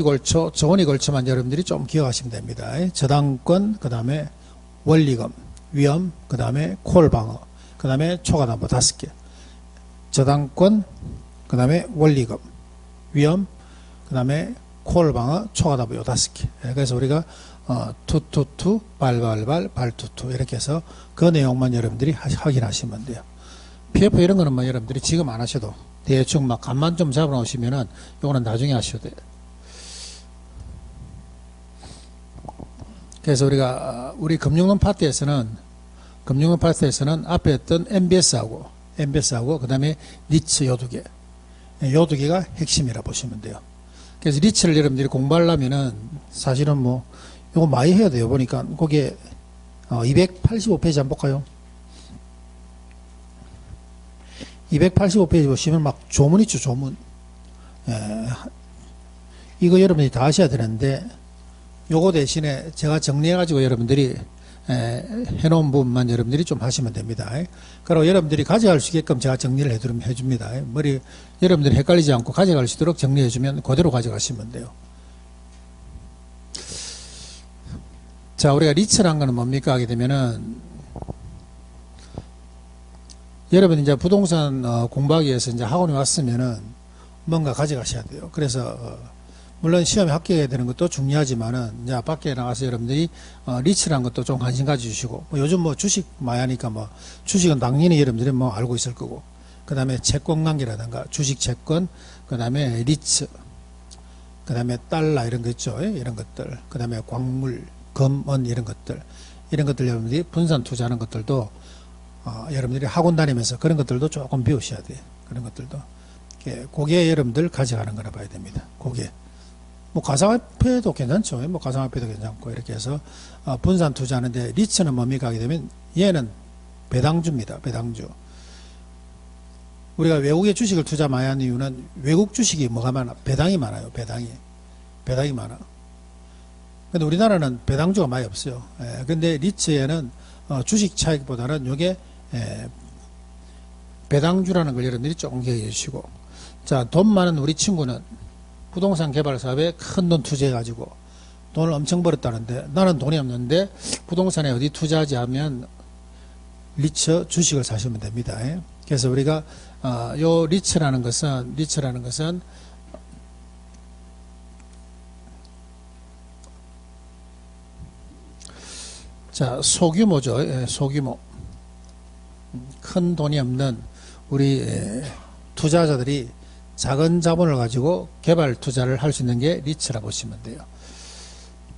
걸쳐, 저온이 걸쳐만 여러분들이 좀 기억하시면 됩니다. 저당권, 그 다음에 원리금, 위험, 그 다음에 콜방어, 그 다음에 초과담보 5개. 저당권, 그 다음에 원리금, 위험, 그 다음에 콜방어, 초과담보 요 5개. 그래서 우리가 투투투, 발발발, 발투투 이렇게 해서 그 내용만 여러분들이 확인하시면 돼요. PF 이런 거는 뭐 여러분들이 지금 안 하셔도 대충 막 간만 좀 잡아 놓으시면은 요거는 나중에 하셔도 돼요. 그래서 우리 금융론 파트에서는 앞에 했던 MBS하고 그 다음에 리츠 요 두 개. 요 두 개가 핵심이라 보시면 돼요. 그래서 리츠를 여러분들이 공부하려면은 사실은 뭐 요거 많이 해야 돼요. 보니까 거기에 285페이지 한번 볼까요? 285페이지 보시면 막 조문 있죠, 조문. 이거 여러분들이 다 하셔야 되는데 요거 대신에 제가 정리해가지고 여러분들이 해놓은 부분만 여러분들이 좀 하시면 됩니다. 그리고 여러분들이 가져갈 수 있게끔 제가 정리를 해줍니다. 여러분들이 헷갈리지 않고 가져갈 수 있도록 정리해주면 그대로 가져가시면 돼요. 자, 우리가 리츠란 거는 뭡니까? 하게 되면은, 여러분 이제 부동산 공부하기 위해서 이제 학원에 왔으면은 뭔가 가져가셔야 돼요. 그래서, 물론 시험에 합격해야 되는 것도 중요하지만은, 이제 밖에 나가서 여러분들이 리츠란 것도 좀 관심 가져주시고, 요즘 뭐 주식 많이 하니까 뭐, 주식은 당연히 여러분들이 뭐 알고 있을 거고, 그 다음에 채권 관계라든가, 주식 채권, 그 다음에 리츠, 그 다음에 달러 이런 거 있죠. 이런 것들, 그 다음에 광물, 금은 이런 것들 여러분들이 분산 투자하는 것들도 여러분들이 학원 다니면서 그런 것들도 조금 배우셔야 돼요. 그런 것들도 그게 여러분들 가져가는 거라 봐야 됩니다. 그게 뭐 가상화폐도 괜찮죠. 뭐 가상화폐도 괜찮고 이렇게 해서 분산 투자하는데 리츠는 뭡니까 하게 되면 얘는 배당주입니다. 배당주. 우리가 외국의 주식을 투자 많이 하는 이유는 외국 주식이 뭐가 많아? 배당이 많아요. 배당이 많아. 근데 우리나라는 배당주가 많이 없어요. 근데 리츠에는 주식 차익보다는 이게 배당주라는 걸 여러분들이 조금 기억해 주시고, 자, 돈 많은 우리 친구는 부동산 개발 사업에 큰 돈 투자해 가지고 돈을 엄청 벌었다는데, 나는 돈이 없는데 부동산에 어디 투자하지 하면 리츠 주식을 사시면 됩니다. 그래서 우리가 요 리츠라는 것은 자, 소규모죠. 소규모. 큰 돈이 없는 우리 투자자들이 작은 자본을 가지고 개발 투자를 할 수 있는 게 리츠라고 보시면 돼요.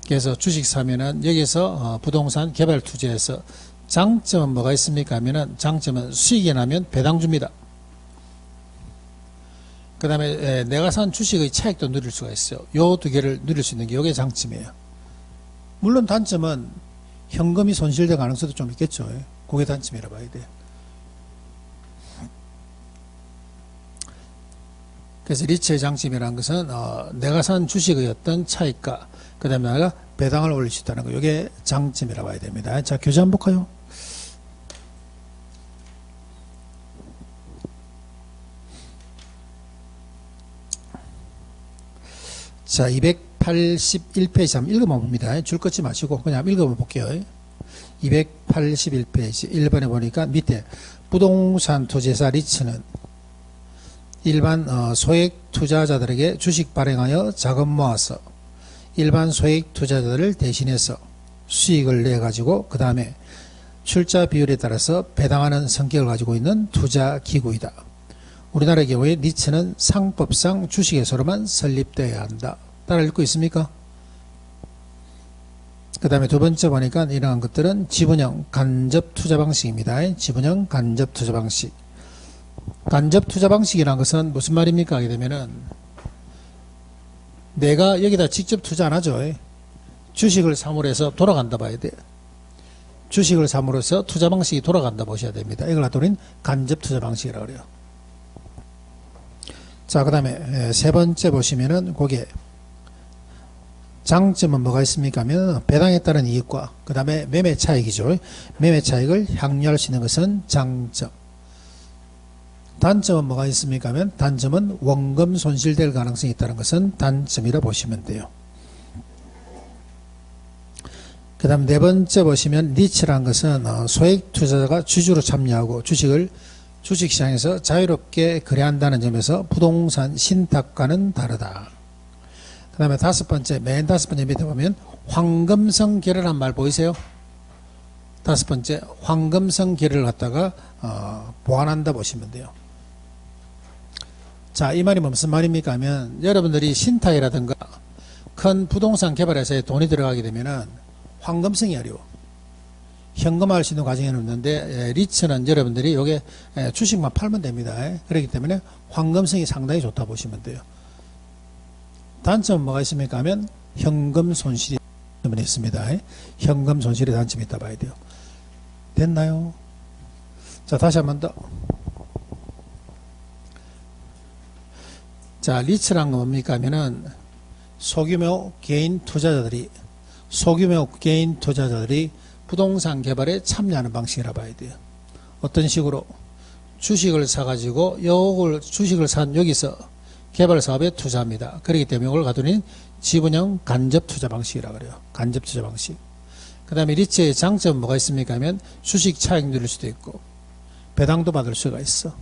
그래서 주식 사면은 여기서 부동산 개발 투자에서 장점은 뭐가 있습니까 하면은, 장점은 수익이 나면 배당줍니다. 그 다음에 내가 산 주식의 차익도 누릴 수가 있어요. 요 두 개를 누릴 수 있는 게 이게 장점이에요. 물론 단점은 현금이 손실될 가능성도 좀 있겠죠. 그게 단점이라 봐야 돼요. 그래서 리츠의 장점이라는 것은 내가 산 주식의 어떤 차익과 그 다음에 내가 배당을 올릴 수 있다는 거, 이게 장점이라 봐야 됩니다. 자, 교재 한번 볼까요? 자, 281페이지 한번 읽어봐 봅니다. 줄 긋지 마시고 그냥 읽어봐 볼게요. 281페이지 1번에 보니까 밑에 부동산 투자사 리츠는 일반 소액 투자자들에게 주식 발행하여 자금 모아서 일반 소액 투자자들을 대신해서 수익을 내 가지고 그 다음에 출자 비율에 따라서 배당하는 성격을 가지고 있는 투자 기구이다. 우리나라의 경우에 리츠는 상법상 주식회사로만 설립되어야 한다. 따라 읽고 있습니까? 그 다음에 두 번째 보니까 이러한 것들은 지분형 간접 투자 방식입니다. 지분형 간접 투자 방식. 간접 투자 방식이라는 것은 무슨 말입니까? 하게 되면은 내가 여기다 직접 투자 안 하죠. 주식을 사물로 해서 돌아간다 봐야 돼. 주식을 사물로 해서 투자 방식이 돌아간다 보셔야 됩니다. 이걸 갖다 우리는 간접 투자 방식이라고 그래요. 자, 그 다음에 세 번째 보시면은 거기에 장점은 뭐가 있습니까 하면 배당에 따른 이익과 그 다음에 매매 차익이죠. 매매 차익을 향유할 수 있는 것은 장점. 단점은 뭐가 있습니까 하면 단점은 원금 손실될 가능성이 있다는 것은 단점이라 보시면 돼요. 그 다음 네 번째 보시면 리츠라는 것은 소액 투자자가 주주로 참여하고 주식시장에서 자유롭게 거래한다는 점에서 부동산 신탁과는 다르다. 그 다음에 맨 다섯 번째 밑에 보면 황금성 계열이란 말 보이세요? 다섯 번째 황금성 계열을 갖다가 보완한다 보시면 돼요. 자, 이 말이 무슨 말입니까 하면 여러분들이 신탁이라든가 큰 부동산 개발회사에 돈이 들어가게 되면은 황금성이 어려워. 현금화할 수 있는 과정에는 없는데 리츠는 여러분들이 요게 주식만 팔면 됩니다. 그렇기 때문에 황금성이 상당히 좋다 보시면 돼요. 단점은 뭐가 있습니까 하면 현금 손실이 있습니다. 현금 손실의 단점이 있다 봐야 돼요. 됐나요? 자, 다시 한 번 더. 자, 리츠란 건 뭡니까 하면은 소규모 개인 투자자들이 부동산 개발에 참여하는 방식이라 봐야 돼요. 어떤 식으로? 주식을 사가지고 주식을 산 여기서 개발 사업에 투자합니다. 그렇기 때문에 이걸 가두는 지분형 간접 투자 방식이라 그래요. 간접 투자 방식. 그 다음에 리츠의 장점은 뭐가 있습니까 하면 주식 차익 누릴 수도 있고 배당도 받을 수가 있어.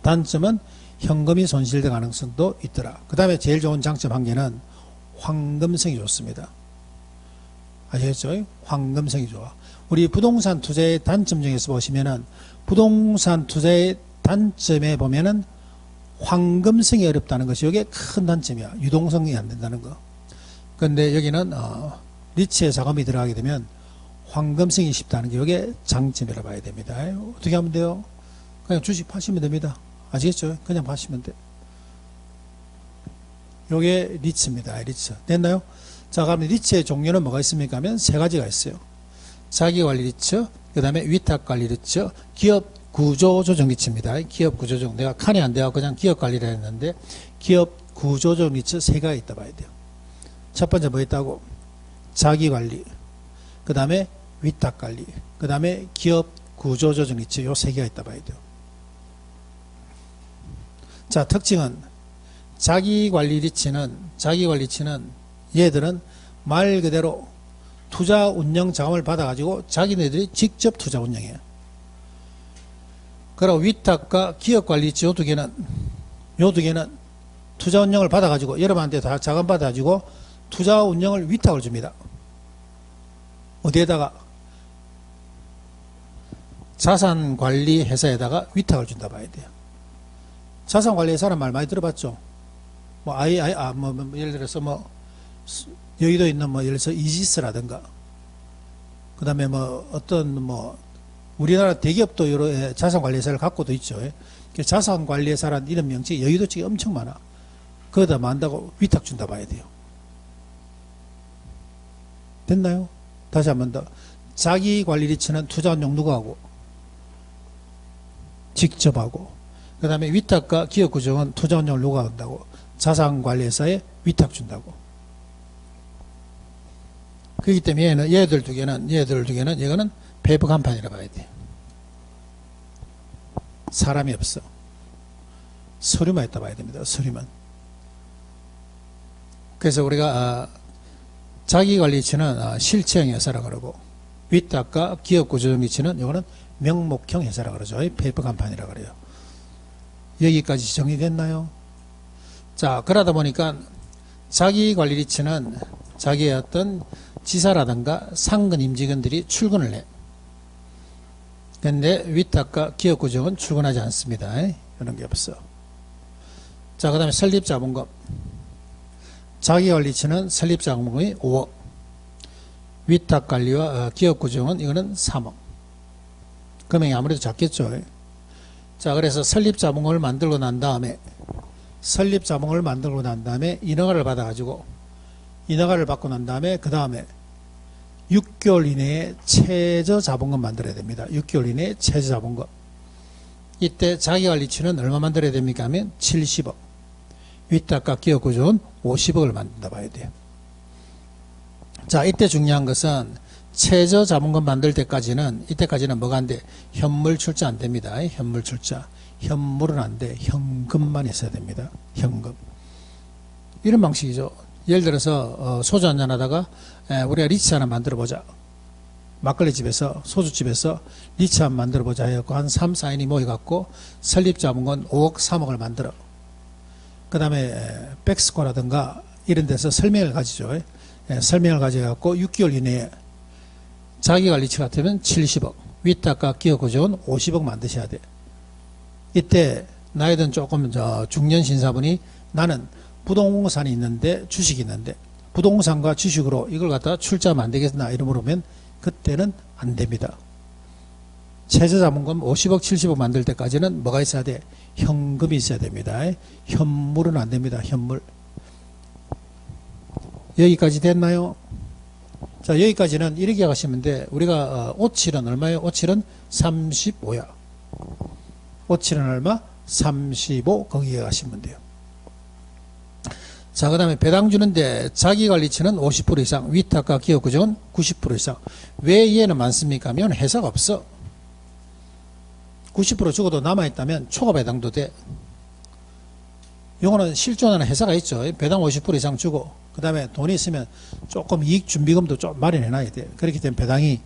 단점은 현금이 손실될 가능성도 있더라. 그 다음에 제일 좋은 장점 한 개는 황금성이 좋습니다. 아시겠죠? 황금성이 좋아. 우리 부동산 투자의 단점 중에서 보시면은 부동산 투자의 단점에 보면은 황금성이 어렵다는 것이 이게 큰 단점이야. 유동성이 안 된다는 거. 그런데 여기는 리츠에 자금이 들어가게 되면 황금성이 쉽다는 게 이게 장점이라 봐야 됩니다. 어떻게 하면 돼요? 그냥 주식 파시면 됩니다. 아시겠죠? 그냥 파시면 돼. 요게 리츠입니다. 리츠. 됐나요? 자, 그러면 리츠의 종류는 뭐가 있습니까 하면 세 가지가 있어요. 자기관리 리츠, 그 다음에 위탁관리 리츠, 기업 구조조정 리츠입니다. 기업 구조조정. 내가 칸이 안 돼요. 그냥 기업 관리를 했는데 기업 구조조정 리츠 세 가지 있다 봐야 돼요. 첫 번째 뭐 있다고? 자기관리, 그 다음에 위탁관리, 그 다음에 기업 구조조정 리츠 요 세 개가 있다 봐야 돼요. 자, 특징은 자기관리 리츠는 얘들은 말 그대로 투자 운영 자금을 받아가지고 자기네들이 직접 투자 운영해요. 그리고 위탁과 기업관리 리츠 요 두 개는 투자 운영을 받아가지고 여러분한테 다 자금 받아가지고 투자 운영을 위탁을 줍니다. 어디에다가? 자산관리 회사에다가 위탁을 준다 봐야 돼요. 자산관리 회사라는 말 많이 들어봤죠? 예를 들어서 여의도 있는 예를 들어서 이지스라든가, 그 다음에 우리나라 대기업도 여러 자산관리회사를 갖고도 있죠. 자산관리회사라는 이런 명칭이 여의도 쪽에 엄청 많아. 그거다 만다고 위탁 준다 봐야 돼요. 됐나요? 다시 한 번 더. 자기관리 리츠는 투자 운용 누가 하고? 직접 하고. 그 다음에 위탁과 기업구조는 투자 운용을 누가 한다고? 자산관리회사에 위탁 준다고. 그렇기 때문에 얘들 두 개는 이거는 페이퍼 간판이라 봐야 돼. 사람이 없어. 서류만 있다 봐야 됩니다. 서류만. 그래서 우리가 자기관리 리츠는 실체형 회사라 그러고 위탁과 기업구조적 리츠는 이거는 명목형 회사라 그러죠. 페이퍼 간판이라 그래요. 여기까지 정리됐나요? 자, 그러다 보니까 자기관리 리츠는 자기의 어떤 지사라든가 상근 임직원들이 출근을 해. 그런데 위탁과 기업구조는 출근하지 않습니다. 이런 게 없어. 자, 그 다음에 설립자본금. 자기관리 리츠는 설립자본금이 5억. 위탁관리와 기업구조는 이거는 3억. 금액이 아무래도 작겠죠. 자, 그래서 설립자본금을 만들고 난 다음에 인허가를 받아가지고 인허가를 받고 난 다음에 그 다음에 6개월 이내에 최저자본금 만들어야 됩니다. 6개월 이내에 최저자본금. 이때 자기관리 리츠는 얼마 만들어야 됩니까 하면 70억. 위탁과 기업구조는 50억을 만든다 봐야 돼요. 자, 이때 중요한 것은 최저자본금 만들 때까지는 이때까지는 뭐가 안 돼? 현물 출자 안 됩니다. 현물 출자. 현물은 안 돼. 현금만 있어야 됩니다. 현금. 이런 방식이죠. 예를 들어서 소주 한잔 하다가 우리가 리치 하나 만들어 보자. 막걸리 집에서 소주집에서 리치 하나 만들어 보자 해갖고 한 3, 4인이 모여갖고 설립자본금 5억, 3억을 만들어. 그 다음에 백스코라든가 이런 데서 설명을 가지죠. 설명을 가져갖고 6개월 이내에 자기가 리치 같으면 70억, 위탁과 기업구조는 50억 만드셔야 돼. 이때 나이든 조금 중년 신사분이 나는 부동산이 있는데 주식이 있는데 부동산과 주식으로 이걸 갖다가 출자하면 안 되겠나 이러 물으면 그때는 안 됩니다. 최저자본금 50억 70억 만들 때까지는 뭐가 있어야 돼? 현금이 있어야 됩니다. 현물은 안 됩니다. 현물. 여기까지 됐나요? 자, 여기까지는 이렇게 하시면 돼. 우리가 5,7은 얼마예요? 5,7은 35야. 5,7은 얼마? 35 거기에 가시면 돼요. 자, 그 다음에 배당 주는데 자기관리치는 50% 이상, 위탁과 기업구조는 90% 이상. 왜 얘는 많습니까? 하면 회사가 없어. 90% 주고도 남아있다면 초과 배당도 돼. 요거는 실존하는 회사가 있죠. 배당 50% 이상 주고 그 다음에 돈이 있으면 조금 이익 준비금도 좀 마련해 놔야 돼. 그렇기 때문에 배당이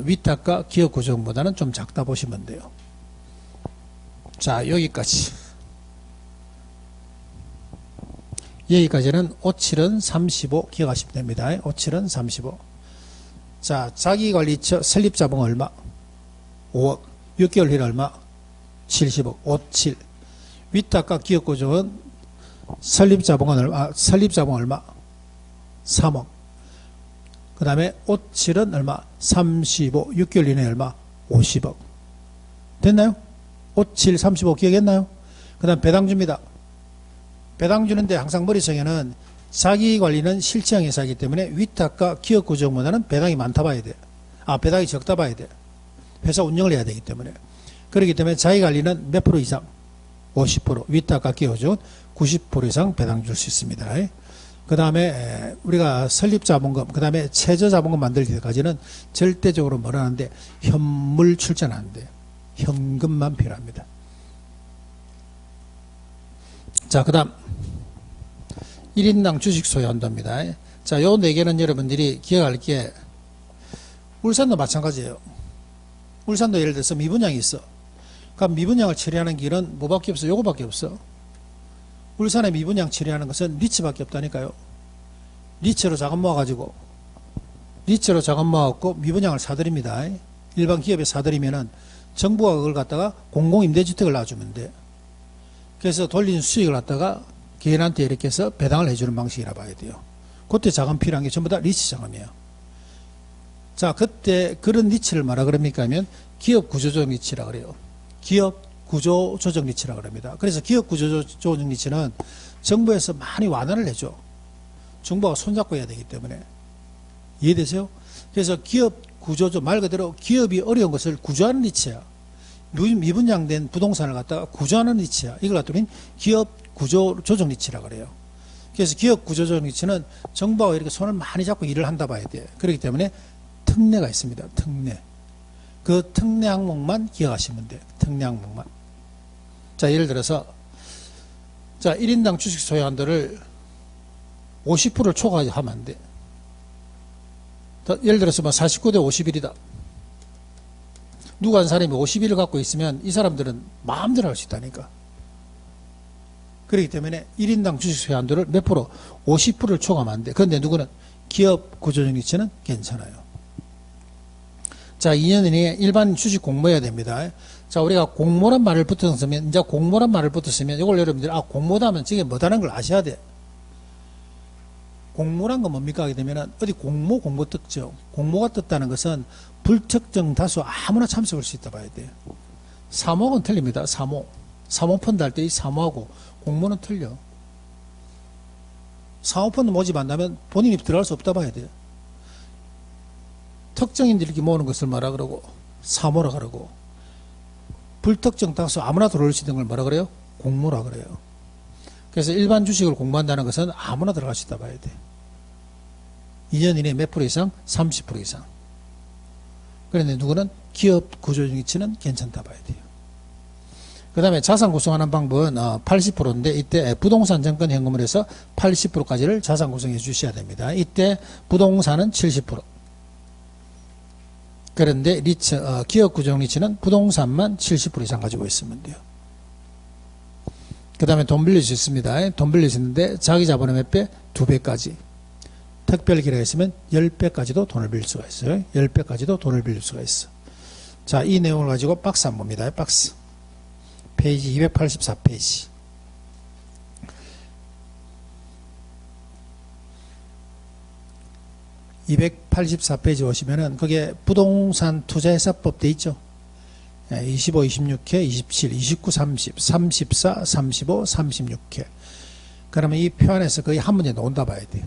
위탁과 기업구조보다는 좀 작다 보시면 돼요. 자, 여기까지. 여기까지는 5,7은 35 기억하시면 됩니다. 5,7은 35. 자, 자기관리처 설립자본 얼마? 5억. 6개월 일 얼마? 70억. 5,7. 위탁과 기업구조는 설립자본은 얼마? 설립자본 얼마? 3억. 그 다음에 5,7은 얼마? 35. 6개월 이내 얼마? 50억. 됐나요? 5,7, 35 기억했나요? 그 다음 배당 줍니다. 배당 주는데 항상 머릿속에는 자기관리는 실체형 회사이기 때문에 위탁과 기업구조보다는 배당이 많다 봐야 돼. 배당이 적다 봐야 돼. 회사 운영을 해야 되기 때문에. 그렇기 때문에 자기관리는 몇 프로 이상? 50%. 위탁과 기업구조는 90% 이상 배당 줄 수 있습니다. 그 다음에 우리가 설립자본금, 그 다음에 최저자본금 만들기 때까지는 절대적으로 뭐라 하는데 현물 출자는 안 돼. 현금만 필요합니다. 자, 그 다음 1인당 주식 소유한도입니다. 자, 요 4개는 여러분들이 기억할 게 울산도 마찬가지예요. 울산도 예를 들어서 미분양이 있어. 그럼 미분양을 처리하는 길은 뭐밖에 없어? 요거밖에 없어. 울산에 미분양 처리하는 것은 리츠밖에 없다니까요. 리츠로 자금 모아가지고 리츠로 자금 모아갖고 미분양을 사들입니다. 일반 기업에 사들이면은 정부가 그걸 갖다가 공공임대주택을 놔주면 돼. 그래서 돌린 수익을 갖다가 개인한테 이렇게 해서 배당을 해주는 방식이라 봐야 돼요. 그때 자금 필요한 게 전부 다 리츠 자금이에요. 자, 그때 그런 리츠를 뭐라 그럽니까 하면 기업 구조조정 리츠라 그래요. 기업 구조조정 리츠라 그럽니다. 그래서 기업 구조조정 리츠는 정부에서 많이 완화를 해줘. 정부가 손잡고 해야 되기 때문에. 이해되세요? 그래서 기업 구조조 말 그대로 기업이 어려운 것을 구조하는 리츠야. 미분양된 부동산을 갖다가 구조하는 리츠야. 이걸 갖다 기업 구조 조정 리츠라 그래요. 그래서 기업 구조 조정 리츠는 정부가 이렇게 손을 많이 잡고 일을 한다 봐야 돼. 그렇기 때문에 특례가 있습니다. 특례. 그 특례 항목만 기억하시면 돼. 특례 항목만. 자, 예를 들어서 자, 1인당 주식 소유 한도를 50%를 초과하면 안 돼. 예를 들어서 뭐 49대 51이다. 누가 한 사람이 51을 갖고 있으면 이 사람들은 마음대로 할 수 있다니까. 그렇기 때문에 1인당 주식 소유 한도를 몇 프로? 50%를 초과하면 안 돼. 그런데 누구는? 기업 구조적 리츠는 괜찮아요. 자, 2년 이내에 일반 주식 공모해야 됩니다. 자, 우리가 공모란 말을 붙었으면, 이제 공모란 말을 붙었으면, 이걸 여러분들이, 공모다 하면 저게 뭐다는 걸 아셔야 돼. 공모란 건 뭡니까? 하게 되면은, 어디 공모 떴죠. 공모가 떴다는 것은 불특정 다수 아무나 참석할 수 있다 봐야 돼요. 사모는 틀립니다. 사모펀드 할 때 이 사모하고 공모는 틀려. 사모펀드 모집한다면 본인이 들어갈 수 없다 봐야 돼요. 특정인들이 모으는 것을 뭐라 그러고 사모라 그러고 불특정 다수 아무나 들어올 수 있는 걸 뭐라 그래요? 공모라 그래요. 그래서 일반 주식을 공부한다는 것은 아무나 들어갈 수 있다 봐야 돼. 2년 이내에 몇 프로 이상? 30% 이상. 그런데 누구는 기업 구조적 위치는 괜찮다 봐야 돼요. 그 다음에 자산 구성하는 방법은 80%인데 이때 부동산 정권 현금을 해서 80%까지를 자산 구성해 주셔야 됩니다. 이때 부동산은 70%. 그런데 리츠, 기업 구조형 리츠는 부동산만 70% 이상 가지고 있으면 돼요. 그 다음에 돈 빌릴 수 있습니다. 돈 빌릴 수 있는데 자기 자본의 몇 배? 2배까지. 특별 기회가 있으면 10배까지도 돈을 빌릴 수가 있어요. 10배까지도 돈을 빌릴 수가 있어. 자, 이 내용을 가지고 박스 한번 봅니다. 박스. 페이지 284페이지. (284페이지) 오시면은 그게 부동산 투자회사법 돼 있죠. 25, 26회, 27, 29, 30, 34, 35, 36회. 그러면 이 표 안에서 거의 한 문제 나온다 봐야 돼요.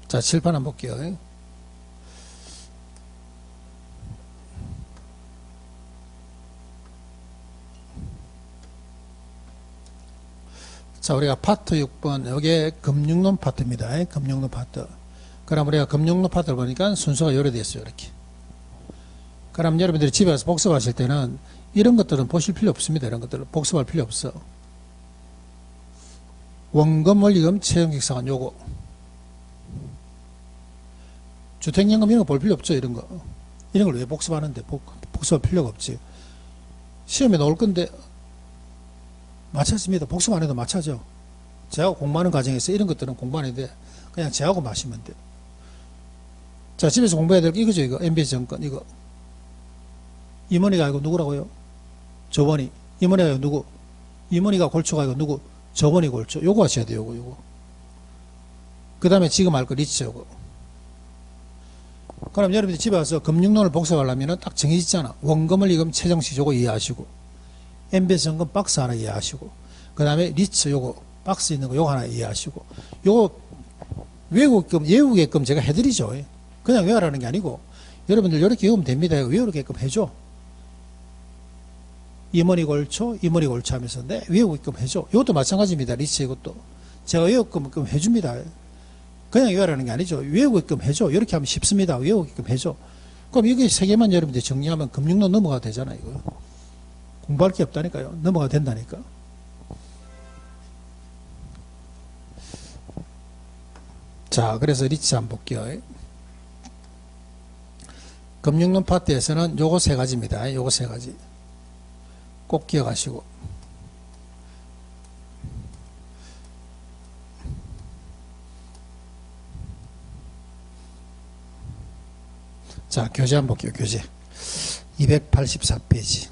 자, 칠판 한번 볼게요. 자, 우리가 파트 6번, 여기에 금융론 파트입니다. 금융론 파트. 그럼 우리가 금융론 파트를 보니까 순서가 요래 됐어요. 이렇게. 그럼 여러분들이 집에 가서 복습하실 때는 이런 것들은 보실 필요 없습니다. 이런 것들은 복습할 필요 없어. 원금, 원리금, 채용객상은 요거. 주택연금 이런 거 볼 필요 없죠. 이런 거. 이런 걸 왜 복습하는데? 복습할 필요가 없지. 시험에 나올 건데 맞췄습니다. 복습 안 해도 맞춰죠. 제하고 공부하는 과정에서 이런 것들은 공부 안 해도 돼. 그냥 제하고 마시면 돼요. 자, 집에서 공부해야 될 게 이거죠. 이거 MBS 정권 이거. 임원이가 이거 누구라고요? 저번이. 임원이가 이거 누구? 임원이가 골초가 이거 누구? 저번이 골초. 요거 하셔야 돼요. 요거. 그 다음에 지금 할 거 리츠 요거. 그럼 여러분들 집에 와서 금융론을 복습하려면 딱 정해지잖아. 원금을 이금 최정시 요거 이해하시고, MBS 정권 박스 하나 이해하시고, 그 다음에 리츠 요거 박스 있는 거 요거 하나 이해하시고, 요거 외우게끔 제가 해드리죠. 그냥 외우라는 게 아니고 여러분들 이렇게 외우면 됩니다. 외우게끔 해줘. 임원이 골초 하면서 네, 외우게끔 해줘. 이것도 마찬가지입니다. 리츠 이것도 제가 외우게끔 해줍니다. 그냥 외우라는 게 아니죠. 외우게끔 해줘. 이렇게 하면 쉽습니다. 외우게끔 해줘. 그럼 여기 세 개만 여러분들 정리하면 금융론 넘어가도 되잖아요. 이거. 공부할 게 없다니까요. 넘어가도 된다니까. 자, 그래서 리츠 한번 볼게요. 금융론 파트에서는 요거 세 가지입니다. 요거 세 가지. 꼭 기억하시고. 자, 교재 한번 볼게요. 교재 284페이지.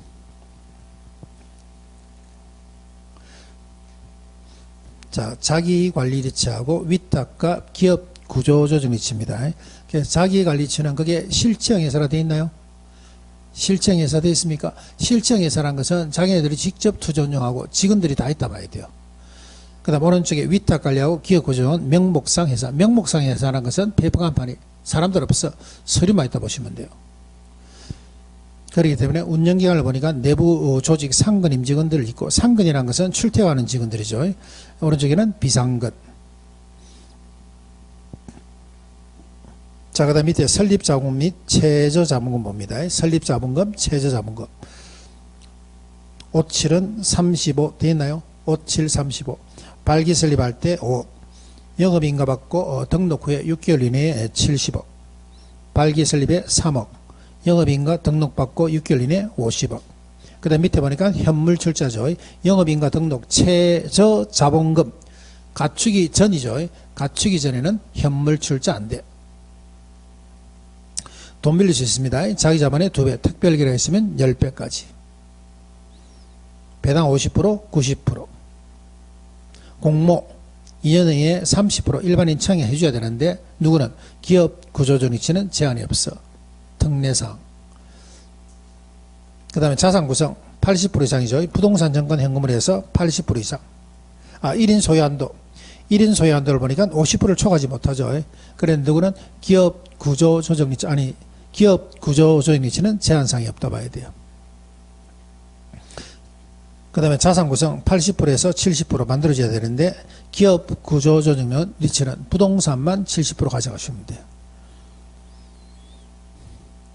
자, 자기관리 리츠하고 위탁과 기업 구조조정 리츠입니다. 자기관리 리츠는 그게 실정회사라 되어 있나요? 실정회사 되어 있습니까? 실정회사란 것은 자기네들이 직접 투자 운영하고 직원들이 다 있다 봐야 돼요. 그 다음 오른쪽에 위탁관리하고 기업 구조는 명목상 회사. 명목상 회사라는 것은 페이퍼간판이 사람들 없어. 서류만 있다 보시면 돼요. 그렇기 때문에 운영기관을 보니까 내부 조직 상근 임직원들 있고, 상근이라는 것은 출퇴하는 직원들이죠. 오른쪽에는 비상근. 자, 그 다음 밑에 설립자본금 및 최저자본금 봅니다. 설립자본금, 최저자본금. 57은 35 되어 있나요? 57, 35. 발기 설립할 때 5. 영업인가 받고 등록 후에 6개월 이내에 70억. 발기 설립에 3억. 영업인가 등록받고 6개월 이내에 50억. 그 다음 밑에 보니까 현물 출자죠. 영업인가 등록 최저자본금. 갖추기 전이죠. 갖추기 전에는 현물 출자 안 돼. 돈 빌릴 수 있습니다. 자기 자본의 2배, 특별기회가 있으면 10배까지. 배당 50%, 90%. 공모 2년 후에 30% 일반인 청약 해줘야 되는데 누구는 기업 구조조정 리츠는 제한이 없어. 특례사항. 그 다음에 자산 구성 80% 이상이죠. 부동산 정권 현금을 해서 80% 이상. 1인 소유한도. 1인 소유한도를 보니까 50%를 초과하지 못하죠. 그런데 누구는 기업 구조조정 리츠, 기업 구조조정 리츠는 제한사항이 없다 봐야 돼요. 그 다음에 자산 구성 80%에서 70% 만들어져야 되는데 기업 구조조정 리츠는 부동산만 70% 가져가시면 돼요.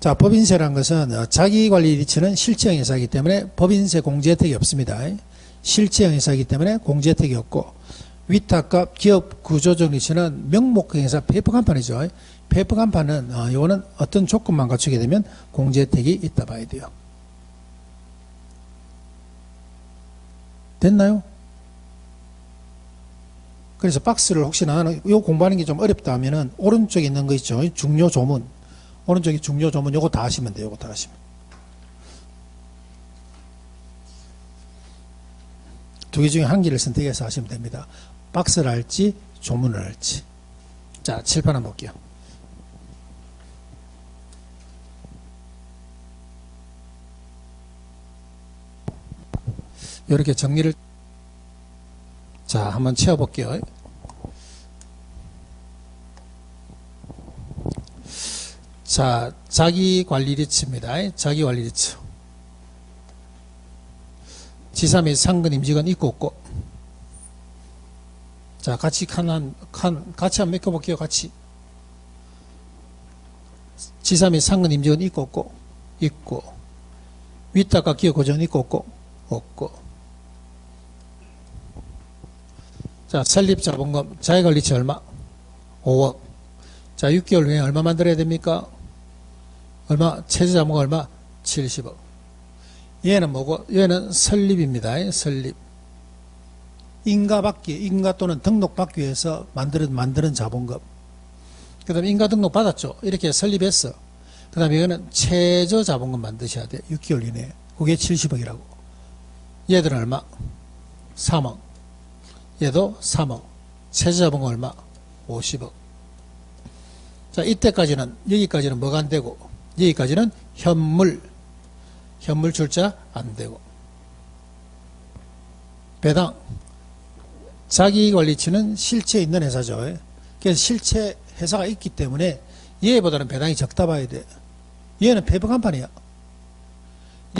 자, 법인세란 것은 자기관리 리츠는 실체형 회사이기 때문에 법인세 공제 혜택이 없습니다. 실체형 회사이기 때문에 공제 혜택이 없고 위탁값 기업 구조조정 리츠는 명목형 회사 페이퍼 간판이죠. 페이퍼 간판은 이거는 어떤 조건만 갖추게 되면 공제 혜택이 있다 봐야 돼요. 됐나요? 그래서 박스를 혹시나 이거 공부하는 게 좀 어렵다 하면은 오른쪽에 있는 거 있죠. 중요 조문. 오른쪽에 중요 조문 요거 다 하시면 돼요. 요거 다 하시면. 두 개 중에 한 개를 선택해서 하시면 됩니다. 박스를 할지 조문을 할지. 자, 칠판 한번 볼게요. 이렇게 정리를 자 한번 채워볼게요. 자, 자기관리리츠입니다. 자기관리리츠. 지사 및 상근 임직은 있고 없고. 자, 같이 같이 한번 메꿔볼게요. 같이. 지사 및 상근 임직은 있고 없고. 있고. 위탁과 기업 고정은 있고 없고. 없고. 자, 설립 자본금, 자기관리치 얼마? 5억. 자, 6개월 후에 얼마 만들어야 됩니까? 얼마? 최저 자본금 얼마? 70억. 얘는 뭐고? 얘는 설립입니다. 설립. 인가 또는 등록 받기 위해서 만드는 자본금. 그 다음에 인가 등록 받았죠? 이렇게 설립했어. 그 다음에 이거는 최저 자본금 만드셔야 돼요. 6개월 이내에. 그게 70억이라고. 얘들은 얼마? 3억. 얘도 3억. 최저 자본금 얼마? 50억. 자, 이때까지는, 여기까지는 뭐가 안 되고, 여기까지는 현물 출자 안 되고. 배당. 자기관리치는 실체 있는 회사죠. 그래서 실체 회사가 있기 때문에 얘보다는 배당이 적다 봐야 돼. 얘는 페이퍼 간판이야.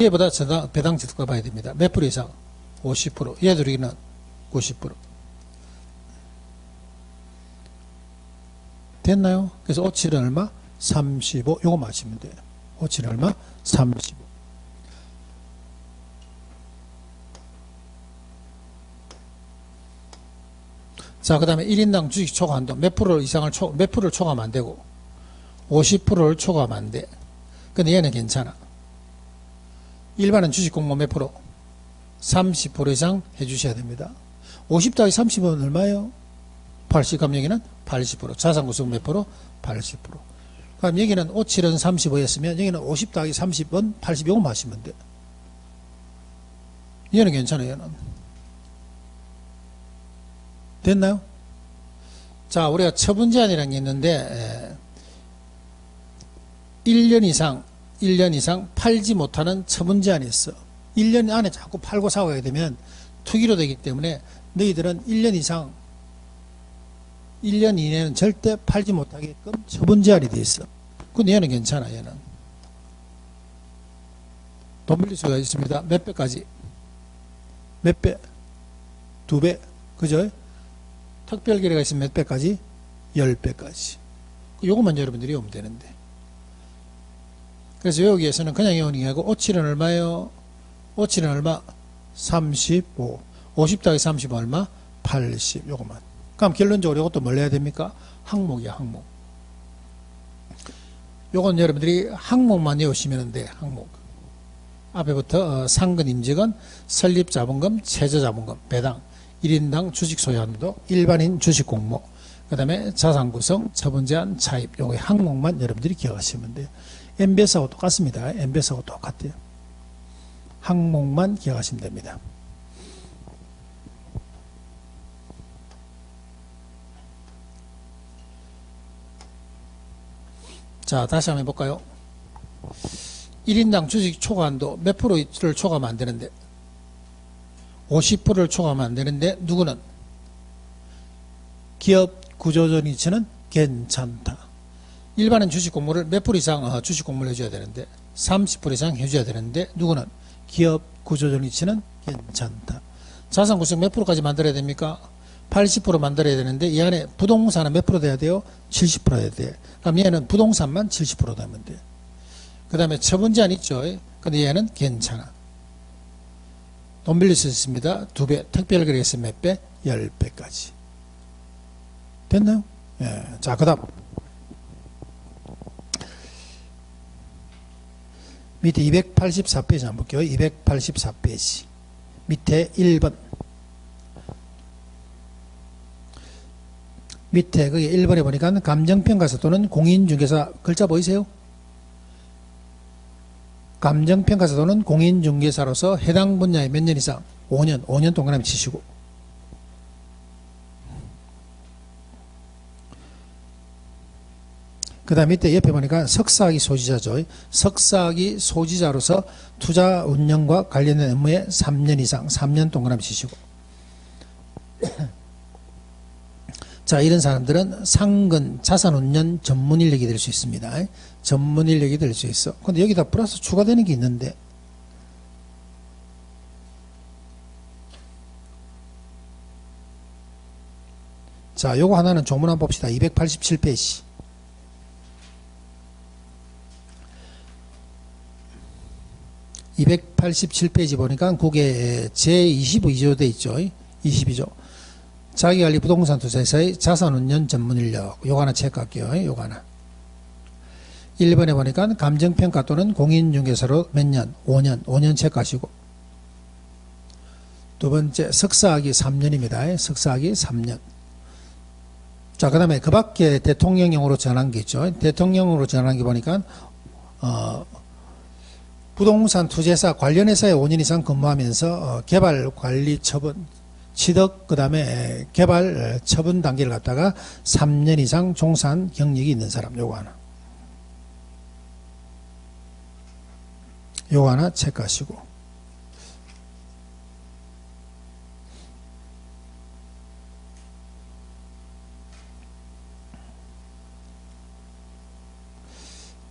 얘보다 배당 적다 봐야 됩니다. 몇 프로 이상? 50%. 얘들이는 90%. 됐나요? 그래서 57은 얼마? 35. 요거 맞추면 돼요. 57은 얼마? 35. 자, 그 다음에 1인당 주식 초과 한도. 몇 프로를 초과하면 안 되고, 50%를 초과하면 안 돼. 근데 얘는 괜찮아. 일반은 주식 공모 몇 프로? 30% 이상 해주셔야 됩니다. 50 더하기 30은 얼마예요? 80. 그럼 여기는 80%. 자산 구성 몇 프로? 80%. 그럼 여기는 57은 35였으면 여기는 50 더하기 30은 80이고 마시면 돼. 얘는 괜찮아요. 얘는. 됐나요? 자, 우리가 처분 제한이라는 게 있는데 1년 이상 팔지 못하는 처분 제한이 있어. 1년 안에 자꾸 팔고 사고 하게 되면 투기로 되기 때문에 너희들은 1년 이내는 절대 팔지 못하게끔 처분 제한이 돼 있어. 근데 얘는 괜찮아. 얘는 돈 빌릴 수가 있습니다. 몇 배까지? 몇 배? 2배? 그죠? 특별 거래가 있으면 몇 배까지? 10배까지. 요것만 여러분들이 오면 되는데. 그래서 여기에서는 그냥 외우는 게 아니고 57은 얼마예요? 57은 얼마? 35. 50 더하기 30은 얼마? 80. 요것만. 그럼 결론적으로 이것도 뭘 해야 됩니까? 항목이야, 항목. 요건 여러분들이 항목만 외우시면 돼, 항목. 앞에부터 상근 임직은 설립 자본금, 최저 자본금, 배당, 1인당 주식 소유한도, 일반인 주식 공모, 그 다음에 자산 구성, 처분 제한, 차입. 요거 항목만 여러분들이 기억하시면 돼요. MBS하고 똑같습니다. MBS하고 똑같아요. 항목만 기억하시면 됩니다. 자, 다시 한번 해볼까요? 1인당 주식 초과한도 몇 프로를 초과하면 안 되는데 50%를 초과하면 안 되는데 누구는? 기업 구조조정 이치는 괜찮다. 일반은 주식 공모를 몇 프로 이상 주식 공모를 해줘야 되는데 30% 이상 해줘야 되는데 누구는? 기업 구조조정리치는 괜찮다. 자산 구성 몇 프로까지 만들어야 됩니까? 80% 만들어야 되는데 이 안에 부동산은 몇 프로 돼야 돼요? 70% 해야 돼. 그럼 얘는 부동산만 70% 되면 돼. 그 다음에 처분 제한 있죠. 근데 얘는 괜찮아. 돈 빌릴 수 있습니다. 2배. 특별 거래에서 몇 배? 10배까지. 됐나요? 예. 자, 그 다음. 밑에 284페이지 한번 볼게요. 284페이지. 밑에 1번. 밑에 거기 1번에 보니까 감정평가사 또는 공인중개사 글자 보이세요? 감정평가사 또는 공인중개사로서 해당 분야에 몇 년 이상? 5년 동그라미 치시고. 그 다음 밑에 옆에 보니까 석사학위 소지자죠. 석사학위 소지자로서 투자 운영과 관련된 업무에 3년 이상, 3년 동그라미 치시고. 자, 이런 사람들은 상근 자산운용 전문 인력이 될 수 있습니다. 전문 인력이 될 수 있어. 근데 여기다 플러스 추가되는 게 있는데, 자, 요거 하나는 조문 한번 봅시다. 287페이지. (287페이지) 보니까 그게 제22조 돼 있죠. 22조. 자기관리 부동산 투자사의 자산운용 전문인력. 요거 하나 체크할게요. 요거 하나. 1번에 보니까 감정평가 또는 공인중개사로 몇 년? 5년 체크하시고. 두 번째, 석사학위 3년입니다. 석사학위 3년. 자, 그 다음에 그 밖에 대통령령으로 전한 게 있죠. 대통령령으로 전한 게 보니까, 부동산 투자사 관련 회사에 5년 이상 근무하면서 개발 관리 처분, 취득, 그 다음에 개발 처분 단계를 갖다가 3년 이상 종사한 경력이 있는 사람, 요거 하나. 요거 하나 체크하시고.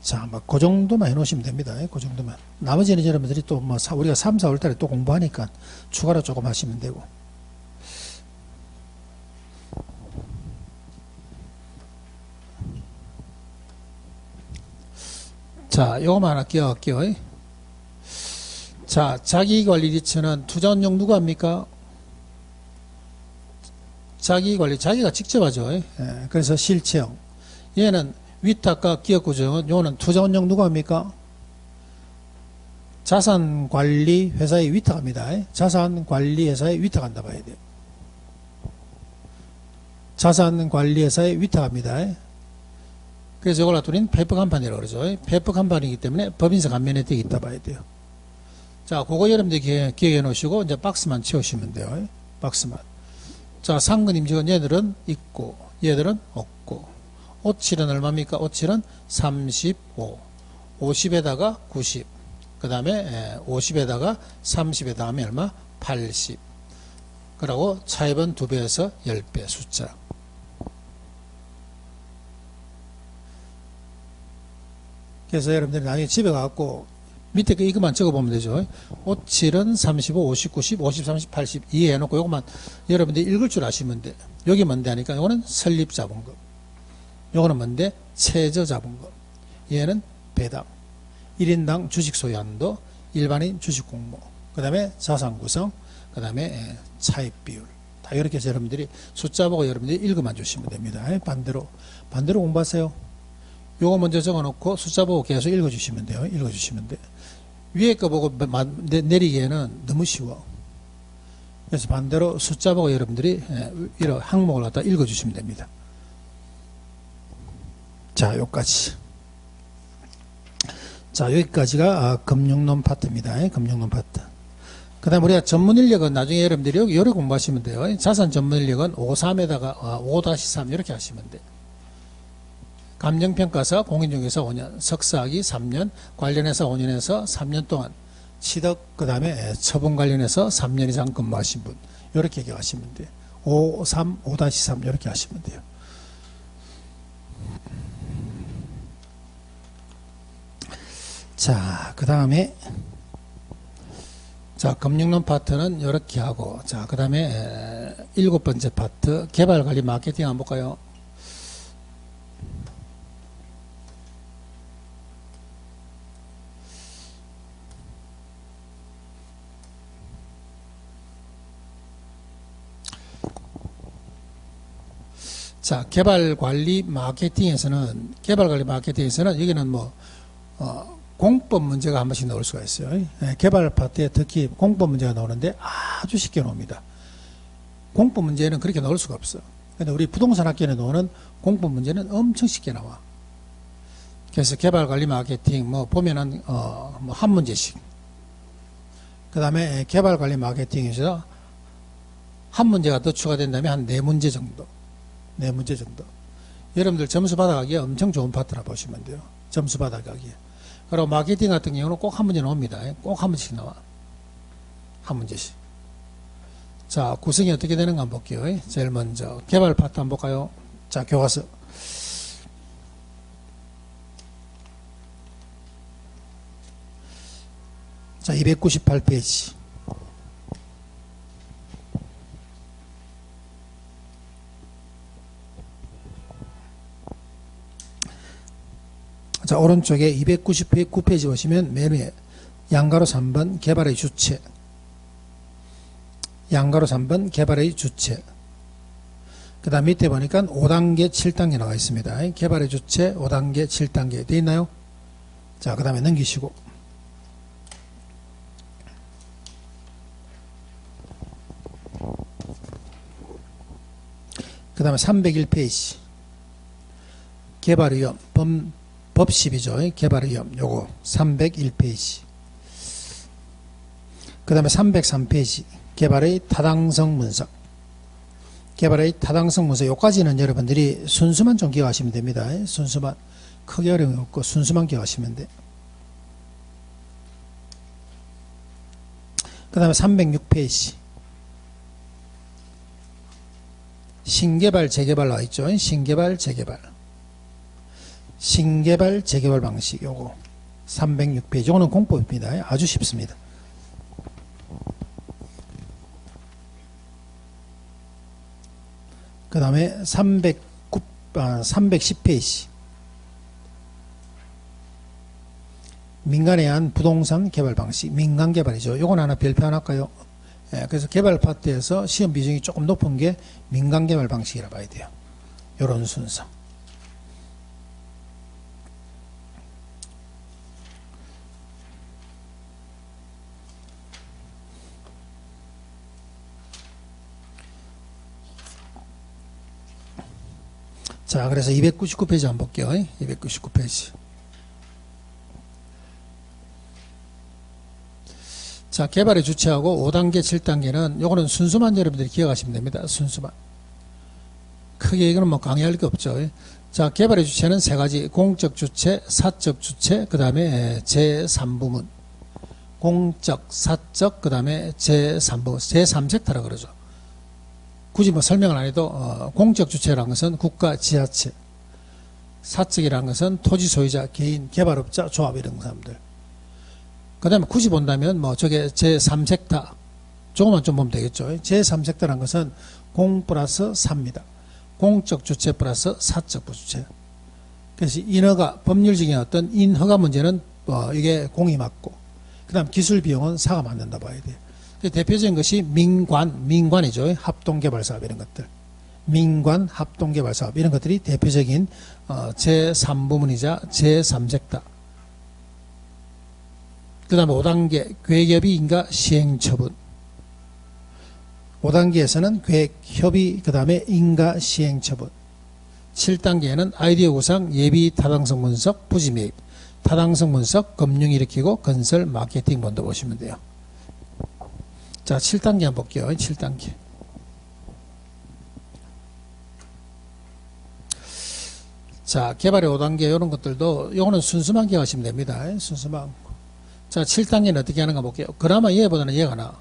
자, 뭐, 그 정도만 해놓으시면 됩니다. 그 정도만. 나머지는 여러분들이 또 뭐, 우리가 3, 4월 달에 또 공부하니까 추가로 조금 하시면 되고. 자, 요거만 하나 끼워갈게요. 자, 자기관리 리츠는 투자운용 누가 합니까? 자기관리, 자기가 직접 하죠. 예, 그래서 실체형. 얘는 위탁과 기업구조는 요거는 투자운용 누가 합니까? 자산관리 회사에 위탁합니다. 자산관리 회사에 위탁한다 봐야 돼요. 자산관리 회사에 위탁합니다. 그래서 이걸 우리는 폐법 간판이라고 그러죠. 폐법 간판이기 때문에 법인세 감면 혜택이 있다 봐야 돼요. 자, 그거 여러분들이 기억해 놓으시고 이제 박스만 채우시면 돼요. 박스만. 자, 상근 임직원 얘들은 있고 얘들은 없고. 57은 얼마입니까? 57은 35. 50에다가 90. 그 다음에 50에다가 30에 다음에 얼마? 80. 그리고 차입은 2배에서 10배 숫자. 그래서 여러분들이 나중에 집에 가고 밑에 이것만 적어보면 되죠. 57은 35, 50, 90, 50, 30, 80 이해해놓고 이것만 여러분들이 읽을 줄 아시면 돼. 여기 뭔데 하니까 이거는 설립자본금. 요거는 뭔데? 최저자본금. 얘는 배당. 1인당 주식 소유 한도, 일반인 주식 공모, 그 다음에 자산 구성, 그 다음에 차입 비율. 다 이렇게 해서 여러분들이 숫자 보고 여러분들이 읽어만 주시면 됩니다. 반대로 공부하세요. 요거 먼저 적어놓고 숫자 보고 계속 읽어주시면 돼요. 읽어주시면 돼. 위에 거 보고 내리기에는 너무 쉬워. 그래서 반대로 숫자 보고 여러분들이 이런 항목을 갖다 읽어주시면 됩니다. 자, 여기까지. 자, 여기까지가 금융론 파트입니다. 금융론 파트. 그 다음 우리가 전문 인력은 나중에 여러분들이 여기 공부하시면 돼요. 자산 전문 인력은 5.3에다가 5-3 이렇게 하시면 돼요. 감정평가사, 공인중개사 5년, 석사학위 3년, 관련해서 5년에서 3년 동안 취득, 그 다음에 처분 관련해서 3년 이상 근무하신 분. 이렇게 기억하시면 돼요. 5-3, 5-3 이렇게 하시면 돼요. 자, 그 다음에 자, 금융론 파트는 이렇게 하고, 자, 그 다음에 7번째 파트, 개발관리 마케팅 한번 볼까요? 자, 개발관리 마케팅에서는 여기는 뭐, 공법 문제가 한 번씩 나올 수가 있어요. 개발 파트에 특히 공법 문제가 나오는데 아주 쉽게 나옵니다. 공법 문제는 그렇게 나올 수가 없어. 근데 우리 부동산 학교에 나오는 공법 문제는 엄청 쉽게 나와. 그래서 개발관리 마케팅, 뭐, 보면은, 뭐, 한 문제씩. 그 다음에 개발관리 마케팅에서 한 문제가 더 추가된다면 한 4문제 정도. 4문제 정도. 여러분들 점수 받아가기에 엄청 좋은 파트라 보시면 돼요. 점수 받아가기에. 그리고 마케팅 같은 경우는 꼭 한 문제 나옵니다. 꼭 한 문제씩 나와. 한 문제씩. 자, 구성이 어떻게 되는가 한번 볼게요. 제일 먼저 개발 파트 한번 볼까요? 자, 교과서. 자, 298페이지. 자, 오른쪽에 299페이지 보시면 맨 위에 양가로 3번 개발의 주체. 양가로 3번 개발의 주체. 그 다음 밑에 보니까 5단계, 7단계 나와 있습니다. 개발의 주체 5단계, 7단계 되어 있나요? 자, 그 다음에 넘기시고. 그 다음에 301페이지. 개발위험, 법십이죠. 개발위험, 요거 301페이지. 그 다음에 303페이지. 개발의 타당성 문서. 개발의 타당성 문서. 요까지는 여러분들이 순수만 좀 기억하시면 됩니다. 순수만. 크게 어려움이 없고 순수만 기억하시면 돼. 그 다음에 306페이지. 신개발, 재개발 나와 있죠. 신개발, 재개발. 신개발, 재개발 방식. 요거 306페이지. 요거는 공법입니다. 아주 쉽습니다. 그 다음에 310페이지. 민간에 의한 부동산 개발 방식. 민간 개발이죠. 요건 하나 별표 하나 할까요? 그래서 개발 파트에서 시험 비중이 조금 높은 게 민간 개발 방식이라 봐야 돼요. 요런 순서. 자, 그래서 299페이지 한번 볼게요. 299페이지. 자, 개발의 주체하고 5단계, 7단계는 요거는 순수만 여러분들이 기억하시면 됩니다. 순수만. 크게 이거는 뭐 강의할 게 없죠. 자, 개발의 주체는 세 가지. 공적 주체, 사적 주체, 그 다음에 제3부문. 공적, 사적, 그 다음에 제3부문. 제3섹터라 그러죠. 굳이 뭐 설명을 안 해도 공적 주체라는 것은 국가, 지자체, 사적이라는 것은 토지 소유자, 개인, 개발업자, 조합 이런 사람들. 그 다음에 굳이 본다면 뭐 저게 제3섹터 조금만 좀 보면 되겠죠. 제3섹터라는 것은 공 플러스 사입니다. 공적 주체 플러스 사적 부주체. 그래서 인허가, 법률적인 어떤 인허가 문제는 이게 공이 맞고, 그 다음 기술 비용은 사가 맞는다 봐야 돼요. 대표적인 것이 민관이죠. 합동개발사업 이런 것들. 민관, 합동개발사업 이런 것들이 대표적인 제3부문이자 제3섹터. 그 다음에 5단계 계획협의 인가 시행처분. 5단계에서는 계획협의 그 다음에 인가 시행처분. 7단계에는 아이디어 구상, 예비 타당성 분석, 부지 매입. 타당성 분석, 금융 일으키고 건설, 마케팅 본다 보시면 돼요. 자, 7단계 한번 볼게요. 7단계. 자, 개발의 5단계 이런 것들도 요거는 순수만 기억하시면 됩니다. 순수만. 자, 7단계는 어떻게 하는가 볼게요. 그나마 얘보다는 얘가 나아.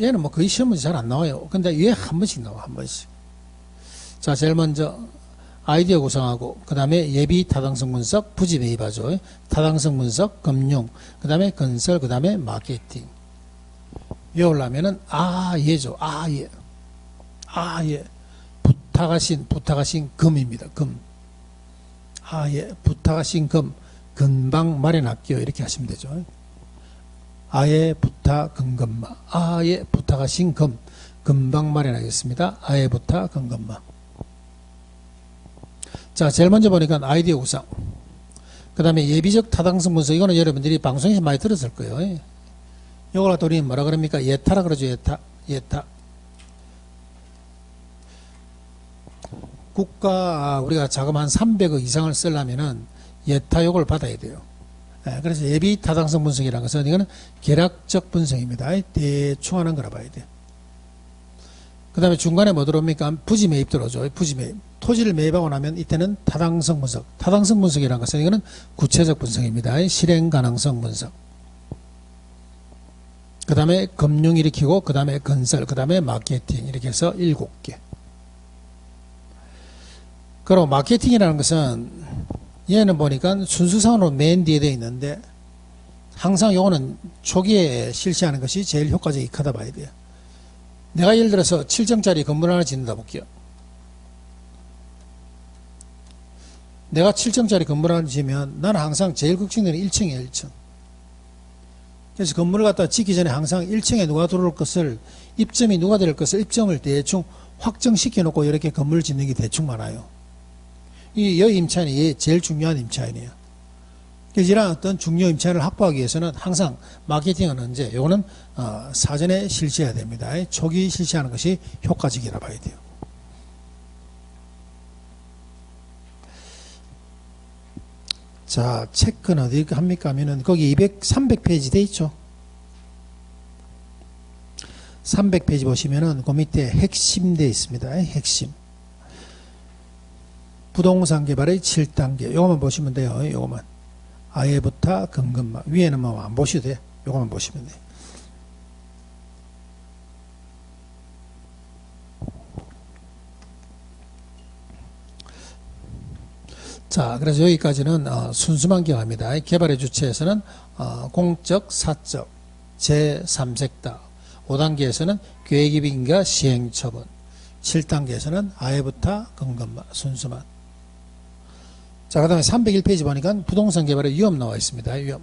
얘는 뭐 거의 시험 문제 잘 안 나와요. 근데 얘 한 번씩 나와, 한 번씩. 자, 제일 먼저 아이디어 구상하고, 그 다음에 예비 타당성 분석, 부지 매입하죠. 타당성 분석, 금융, 그 다음에 건설, 그 다음에 마케팅. 외우려면은, 예죠. 예. 예. 부탁하신 금입니다. 금. 예. 부탁하신 금. 근방 마련할게요. 이렇게 하시면 되죠. 아예 부탁 근금마. 예. 부탁하신 금. 금방 마련하겠습니다. 아예 부탁 근금마. 자, 제일 먼저 보니까 아이디어 구상. 그 다음에 예비적 타당성 분석. 이거는 여러분들이 방송에서 많이 들었을 거예요. 이걸 갖다 우리는 뭐라 그럽니까? 예타라 그러죠. 예타. 국가 우리가 자금 한 300억 이상을 쓰려면은 예타 요구를 받아야 돼요. 그래서 예비 타당성 분석이라는 것은 이거는 계략적 분석입니다. 대충 하는 거라 봐야 돼요. 그 다음에 중간에 뭐 들어옵니까? 부지 매입 들어오죠. 부지 매입. 토지를 매입하고 나면 이때는 타당성 분석. 타당성 분석이라는 것은 이거는 구체적 분석입니다. 실행 가능성 분석. 그 다음에 금융 일으키고, 그 다음에 건설, 그 다음에 마케팅. 이렇게 해서 7개. 그리고 마케팅이라는 것은 얘는 보니까 순수상으로 맨 뒤에 되어 있는데 항상 요거는 초기에 실시하는 것이 제일 효과적이하다 봐야 돼요. 내가 예를 들어서 7층짜리 건물 하나 짓는다 볼게요. 내가 7층짜리 건물 하나 지으면 나는 항상 제일 걱정되는 1층이에요. 1층. 그래서 건물을 갖다 짓기 전에 항상 1층에 누가 들어올 것을, 입점이 누가 될 것을 입점을 대충 확정시켜 놓고 이렇게 건물을 짓는 게 대충 많아요. 여기 임차인이 제일 중요한 임차인이에요. 그래서 이런 어떤 중요 임차인을 확보하기 위해서는 항상 마케팅은 언제? 요거는 사전에 실시해야 됩니다. 초기 실시하는 것이 효과적이라 봐야 돼요. 자, 체크는 어디 합니까? 하면은 거기 300페이지 돼 있죠. 300페이지 보시면은 그 밑에 핵심 돼 있습니다. 핵심. 부동산 개발의 7단계. 요거만 보시면 돼요. 요거만. 아예부터 근근마. 위에는 뭐 안 보셔도 돼. 요거만 보시면 돼요. 자, 그래서 여기까지는 순수만 기억합니다. 개발의 주체에서는 공적, 사적, 제3섹터. 5단계에서는 계획입인가 시행처분. 7단계에서는 아예부터 근근마. 순수만. 자, 그 다음에 301페이지 보니까 부동산 개발의 위험 나와 있습니다. 위험.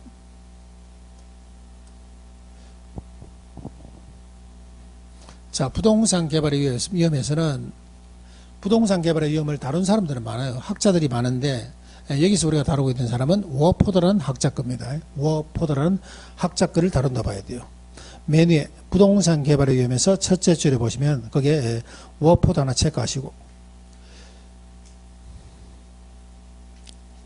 자, 부동산 개발의 위험에서는 부동산 개발의 위험을 다룬 사람들은 많아요. 학자들이 많은데 여기서 우리가 다루고 있는 사람은 워포드라는 학자급입니다. 워포드라는 학자급을 다룬다 봐야 돼요. 맨 위에 부동산 개발의 위험에서 첫째 줄에 보시면 거기에 워포드 하나 체크하시고,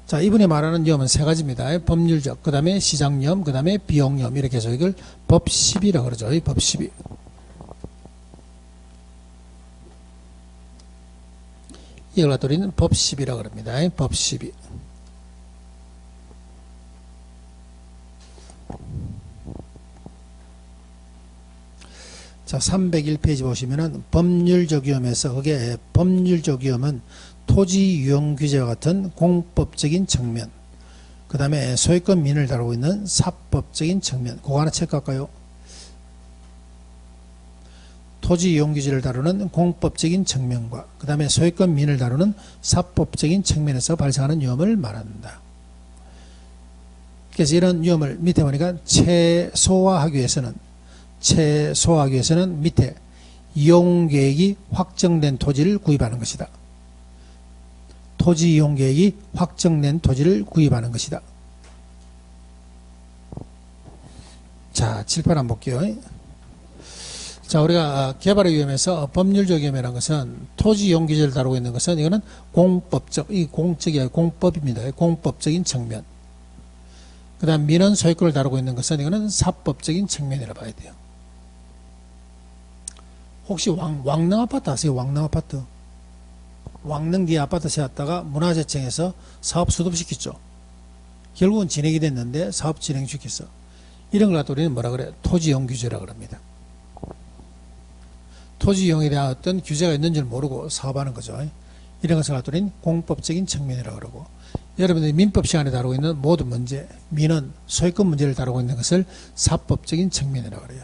자, 이분이 말하는 위험은 세 가지입니다. 법률적, 그 다음에 시장위험, 그 다음에 비용위험. 이렇게 해서 이걸 법 10이라고 그러죠. 법 12. 이걸 갖다 우리는 법 10이라고 합니다. 법 12. 자, 301페이지 보시면은 법률적 위험에서 거기에 법률적 위험은 토지 유용 규제와 같은 공법적인 측면, 그 다음에 소유권 민을 다루고 있는 사법적인 측면, 그거 하나 체크할까요? 토지 이용 규제를 다루는 공법적인 측면과 그 다음에 소유권 민을 다루는 사법적인 측면에서 발생하는 위험을 말한다. 그래서 이런 위험을 밑에 보니까 최소화하기 위해서는 밑에 이용계획이 확정된 토지를 구입하는 것이다. 토지 이용계획이 확정된 토지를 구입하는 것이다. 자, 칠판 한번 볼게요. 자, 우리가 개발의 위험에서 법률적 위험이라는 것은 토지 이용 규제를 다루고 있는 것은 이거는 공법적, 이 공적이 아니라 공법입니다. 공법적인 측면. 그 다음 민원 소유권을 다루고 있는 것은 이거는 사법적인 측면이라 봐야 돼요. 혹시 왕릉 아파트 아세요? 왕릉 아파트. 왕릉 뒤에 아파트 세웠다가 문화재청에서 사업 수립시켰죠. 결국은 진행이 됐는데 사업 진행시켰어. 이런 걸 갖다 우리는 뭐라 그래요? 토지 이용 규제라고 합니다. 토지 이용에 대한 어떤 규제가 있는지를 모르고 사업하는 거죠. 이런 것을 갖춰린 공법적인 측면이라고 그러고, 여러분들이 민법 시간에 다루고 있는 모든 문제, 민은 소유권 문제를 다루고 있는 것을 사법적인 측면이라고 그래요.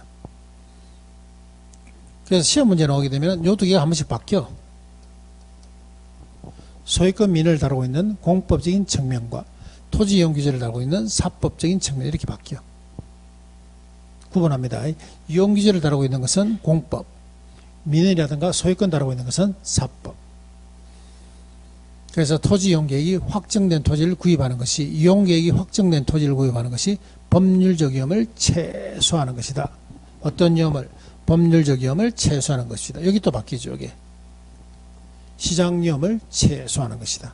그래서 시험 문제 나오게 되면 요 두 개가 한 번씩 바뀌어. 소유권 민을 다루고 있는 공법적인 측면과 토지 이용 규제를 다루고 있는 사법적인 측면, 이렇게 바뀌어. 구분합니다. 이용 규제를 다루고 있는 것은 공법, 민이라든가 소유권 다루고 있는 것은 사법. 그래서 토지 이용 계획이 확정된 토지를 구입하는 것이, 이용 계획이 확정된 토지를 구입하는 것이 법률적 위험을 최소화하는 것이다. 어떤 위험을? 법률적 위험을 최소화하는 것이다. 여기 또 바뀌죠. 여기 시장 위험을 최소화하는 것이다.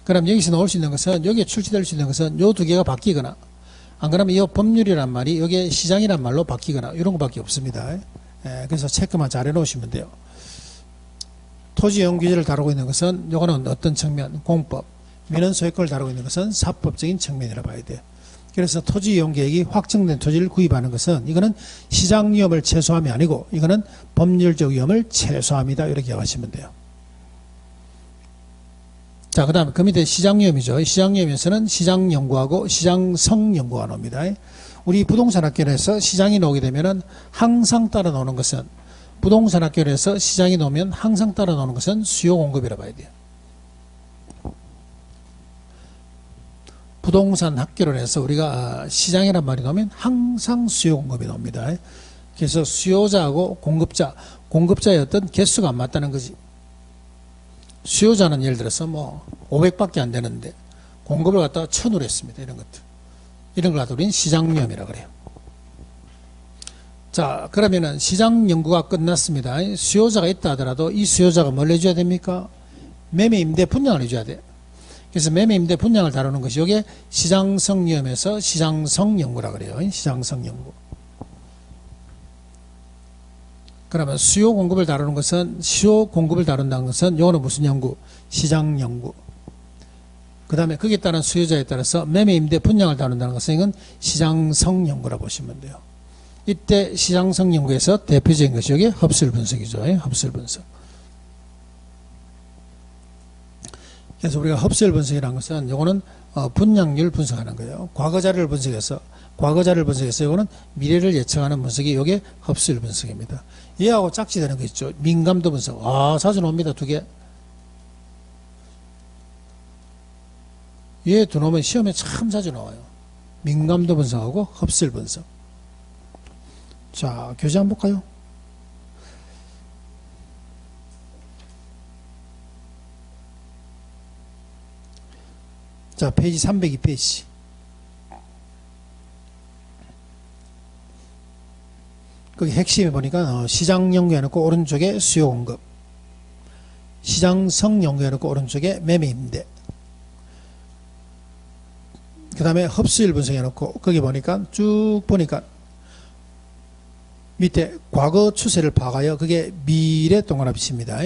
그럼 여기서 나올 수 있는 것은, 여기에 출시될 수 있는 것은 요 두 개가 바뀌거나, 안 그러면 이 법률이란 말이 여기에 시장이란 말로 바뀌거나, 이런 것밖에 없습니다. 그래서 체크만 잘 해놓으시면 돼요. 토지 이용 규제를 다루고 있는 것은, 요거는 어떤 측면? 공법. 민원 소유권을 다루고 있는 것은 사법적인 측면이라 봐야 돼요. 그래서 토지 이용 계획이 확정된 토지를 구입하는 것은, 이거는 시장 위험을 최소함이 아니고, 이거는 법률적 위험을 최소함이다. 이렇게 하시면 돼요. 자, 그 다음에 그 밑에 시장 위험이죠. 시장 위험에서는 시장 연구하고 시장성 연구가 나옵니다. 우리 부동산 학교에서 시장이 나오게 되면은 항상 따라 나오는 것은, 부동산 학교에서 시장이 나오면 항상 따라 나오는 것은 수요 공급이라 봐야 돼요. 부동산 학교론에서 우리가 시장이란 말이 나오면 항상 수요 공급이 나옵니다. 그래서 수요자하고 공급자의 어떤 개수가 안 맞다는 거지. 수요자는 예를 들어서 뭐 500밖에 안 되는데 공급을 갖다가 1000으로 했습니다. 이런 것들. 이런 걸 갖다 우리는 시장 위험이라 그래요. 자, 그러면은 시장 연구가 끝났습니다. 수요자가 있다 하더라도 이 수요자가 뭘 해줘야 됩니까? 매매 임대 분양을 해줘야 돼. 그래서 매매 임대 분양을 다루는 것이 이게 시장성 위험에서 시장성 연구라 그래요. 시장성 연구. 그러면 수요 공급을 다루는 것은, 수요 공급을 다룬다는 것은 요거는 무슨 연구? 시장 연구. 그 다음에 거기에 따른 수요자에 따라서 매매 임대 분양을 다룬다는 것은 이건 시장성 연구라 보시면 돼요. 이때 시장성 연구에서 대표적인 것이 여기 흡수율 분석이죠. 흡수율 분석. 그래서 우리가 흡수율 분석이라는 것은 요거는 분양률 분석하는 거예요. 과거 자료를 분석해서 이거는 미래를 예측하는 분석이 요게 흡수율 분석입니다. 얘하고 짝지되는 거 있죠. 민감도 분석. 자주 나옵니다. 두 개. 얘 두 놈은 시험에 참 자주 나와요. 민감도 분석하고 흡수율 분석. 자, 교재 한번 볼까요? 자, 페이지 302페이지. 거기 핵심에 보니까 시장 연구해놓고 오른쪽에 수요 공급, 시장성 연구해놓고 오른쪽에 매매 임대, 그 다음에 흡수율 분석해놓고 거기 보니까 쭉 보니까 밑에 과거 추세를 파악하여 그게 미래 동그라미입니다.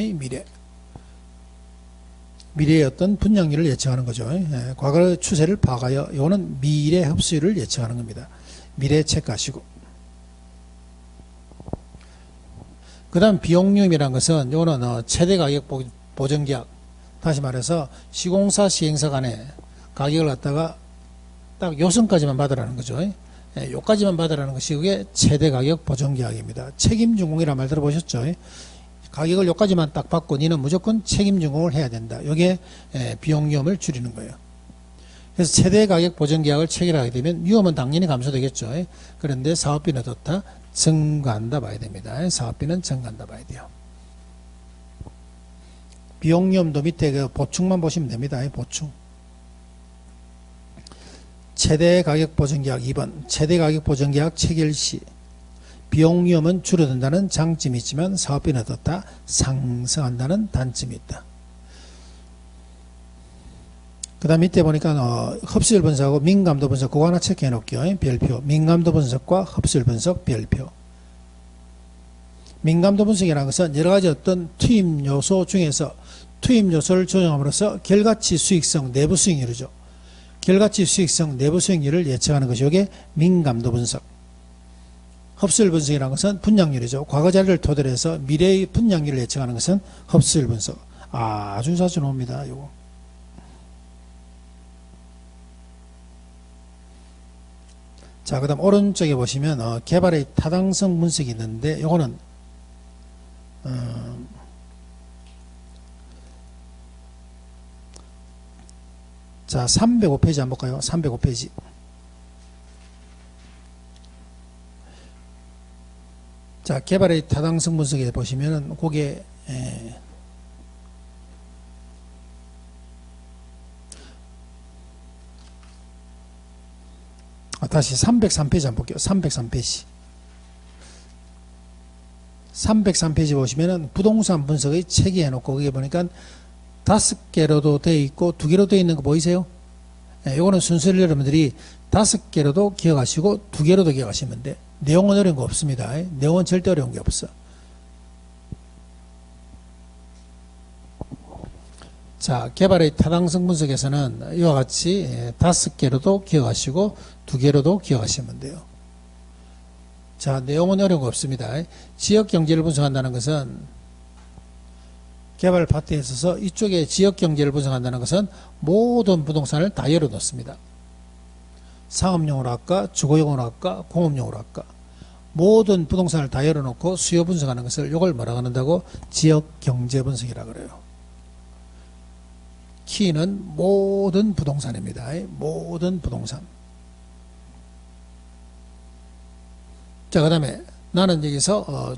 미래의 어떤 분양률을 예측하는 거죠. 과거 추세를 파악하여 이거는 미래 흡수율을 예측하는 겁니다. 미래 체크하시고, 그 다음 비용률이라는 것은 이거는 최대 가격 보전계약, 다시 말해서 시공사 시행사 간에 가격을 갖다가 딱 요선까지만 받으라는 거죠. 요까지만 받으라는 것이 그게 최대 가격 보전계약입니다. 책임준공이라는 말 들어보셨죠? 가격을 요까지만 딱 받고 니는 무조건 책임준공을 해야 된다. 요게 비용위험을 줄이는 거예요. 그래서 최대 가격 보전계약을 체결하게 되면 위험은 당연히 감소되겠죠. 그런데 사업비는 어떻다? 증가한다 봐야 됩니다. 사업비는 증가한다 봐야 돼요. 비용위험도 밑에 그 보충만 보시면 됩니다. 보충. 최대 가격 보전계약 2번. 최대 가격 보전계약 체결 시 비용위험은 줄어든다는 장점이 있지만 사업비는 어떻다? 상승한다는 단점이 있다. 그 다음 밑에 보니까 흡수율 분석하고 민감도 분석 그거 하나 체크해 놓을게요. 별표. 민감도 분석과 흡수율 분석 별표. 민감도 분석이라는 것은 여러가지 어떤 투입 요소 중에서 투입 요소를 조정함으로써 결과치 수익성 내부 수익률이죠. 결과치 수익성 내부 수익률을 예측하는 것이 이게 민감도 분석. 흡수율 분석이라는 것은 분양률이죠. 과거 자료를 토대로 해서 미래의 분양률을 예측하는 것은 흡수율 분석. 아주 자주 나옵니다. 요거. 자, 그 다음 오른쪽에 보시면 개발의 타당성 분석이 있는데 요거는 자, 305페이지 한번 볼까요? 305페이지. 자, 개발의 타당성 분석에 보시면은 그게 다시 303페이지 한번 볼게요. 303페이지. 303페이지 보시면은 부동산 분석의 체계 해놓고 거기에 보니까 5개로도 되어 있고 2개로 되어 있는 거 보이세요? 요거는 순서를 여러분들이 5개로도 기억하시고 2개로도 기억하시면 돼. 내용은 어려운 거 없습니다. 내용은 절대 어려운 게 없어. 자, 개발의 타당성 분석에서는 이와 같이 5개로도 기억하시고 2개로도 기억하시면 돼요. 자, 내용은 어려운 거 없습니다. 지역 경제를 분석한다는 것은 개발 파트에 있어서 이쪽에 지역 경제를 분석한다는 것은 모든 부동산을 다 열어놓습니다. 상업용으로 할까, 주거용으로 할까, 공업용으로 할까. 모든 부동산을 다 열어놓고 수요 분석하는 것을 이걸 뭐라고 한다고? 지역 경제 분석이라고 그래요. 키는 모든 부동산입니다. 모든 부동산. 자, 그 다음에 나는 여기서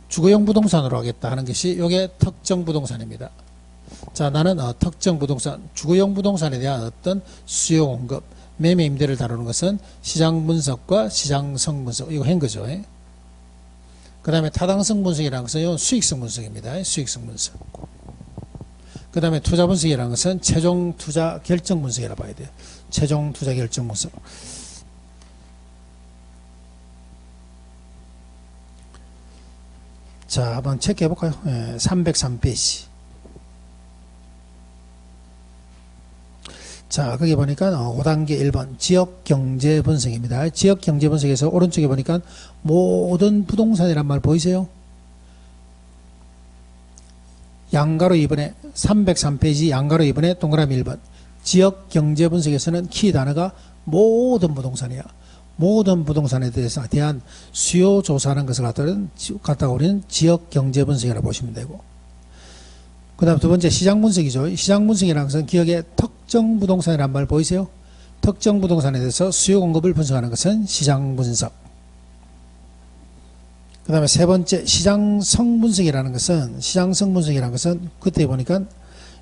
주거용 부동산으로 하겠다 하는 것이 이게 특정 부동산입니다. 자, 나는 특정 부동산, 주거용 부동산에 대한 어떤 수요 공급, 매매 임대를 다루는 것은 시장 분석과 시장성 분석, 이거 한 거죠. 그 다음에 타당성 분석이라는 것은 수익성 분석입니다. 수익성 분석. 그 다음에 투자 분석이라는 것은 최종 투자 결정 분석이라고 봐야 돼요. 최종 투자 결정 분석. 자, 한번 체크해 볼까요? 303페이지. 자, 거기 보니까 5단계 1번 지역 경제 분석입니다. 지역 경제 분석에서 오른쪽에 보니까 모든 부동산이란 말 보이세요? 양가로 2번에 303페이지 양가로 2번에 동그라미 1번 지역 경제 분석에서는 키 단어가 모든 부동산이야. 모든 부동산에 대한 수요 조사하는 것을 갖다가 우리는 지역 경제 분석이라고 보시면 되고, 그 다음 두 번째 시장 분석이죠. 시장 분석이라는 것은 기억에 특정 부동산이란 말 보이세요? 특정 부동산에 대해서 수요 공급을 분석하는 것은 시장 분석. 그 다음에 세 번째 시장성 분석이라는 것은 그때 보니까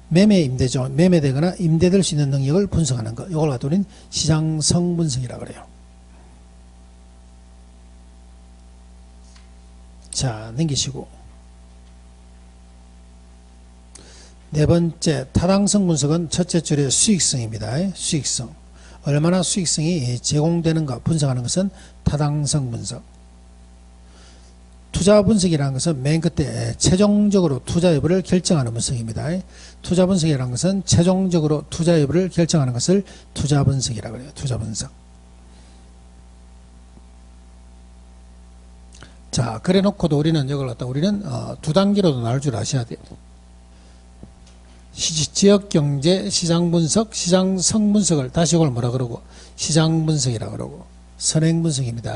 매매 임대죠. 매매되거나 임대될 수 있는 능력을 분석하는 것. 이걸 갖다 우리는 시장성 분석이라고 그래요. 자, 넘기시고. 네 번째 타당성 분석은 첫째 줄의 수익성입니다. 수익성. 얼마나 수익성이 제공되는가 분석하는 것은 타당성 분석. 투자 분석이라는 것은 맨 끝에 최종적으로 투자 여부를 결정하는 분석입니다. 투자 분석이라는 것은 최종적으로 투자 여부를 결정하는 것을 투자 분석이라고 해요. 투자 분석. 자, 그래 놓고도 우리는 이걸 갖다 우리는 두 단계로도 나눌 줄 아셔야 돼요. 지역 경제 시장 분석, 시장성 분석을 다시 이걸 뭐라 그러고 시장 분석이라 그러고 선행 분석입니다.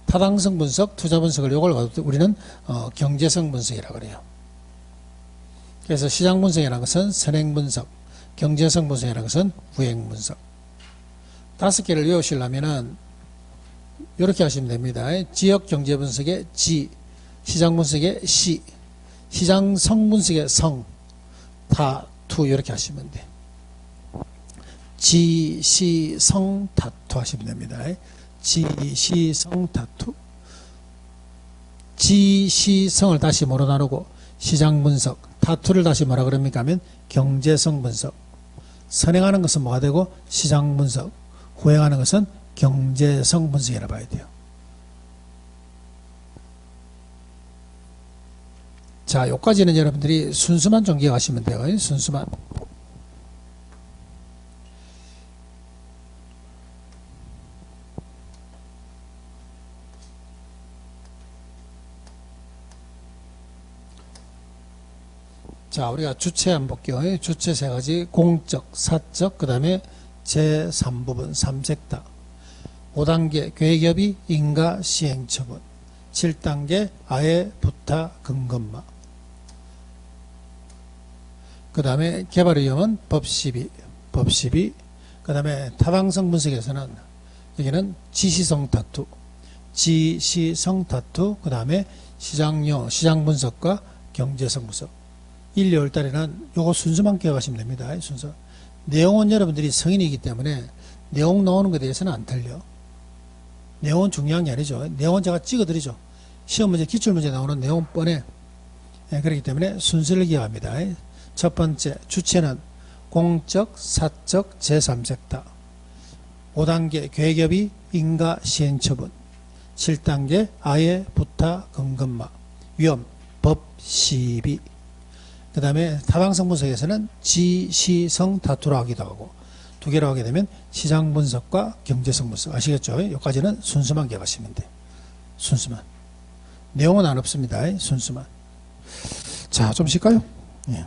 타당성 분석, 투자 분석을 이걸 우리는 경제성 분석이라 그래요. 그래서 시장 분석이라는 것은 선행 분석, 경제성 분석이라는 것은 후행 분석. 5개를 외우시려면은 이렇게 하시면 됩니다. 지역 경제 분석의 지, 시장 분석의 시, 시장성 분석의 성, 타, 투 이렇게 하시면 돼. 지, 시, 성, 타투 하시면 됩니다. 지, 시, 성, 타투. 지, 시, 성을 다시 뭐로 나누고 시장 분석, 타투를 다시 뭐라 그럽니까 하면 경제성 분석. 선행하는 것은 뭐가 되고 시장 분석, 후행하는 것은 경제성 분석이라 봐야 돼요. 자, 여기까지는 여러분들이 순수만 좀 기억하시면 돼요. 순수만. 자, 우리가 주체 한번 볼게요. 주체 세 가지, 공적, 사적, 그 다음에 제3부분, 삼색다. 5단계 계획협의, 인가, 시행처분. 7단계 아예, 부타, 근검마. 그 다음에 개발위험은 법시비. 그 다음에 타당성 분석에서는 여기는 지시성 타투. 그 다음에 시장용, 시장 분석과 경제성 분석. 1, 2월 달에는 요거 순서만 기억하시면 됩니다. 순서. 내용은 여러분들이 성인이기 때문에 내용 나오는 것에 대해서는 안 틀려. 내용은 중요한 게 아니죠. 내용은 제가 찍어드리죠. 시험 문제, 기출문제 나오는 내용 뻔해. 그렇기 때문에 순서를 기억합니다. 첫 번째, 주체는 공적, 사적, 제3색다. 5단계 계획협의, 인가, 시행처분. 7단계 아예, 부타, 근검마. 위험, 법, 시비. 그 다음에 타당성 분석에서는 지시성 다투로 하기도 하고, 두 개로 하게 되면 시장 분석과 경제성 분석. 아시겠죠? 여기까지는 순수만 기억하시면 돼요. 순수만. 내용은 안 없습니다. 순수만. 자, 좀 쉴까요? 예.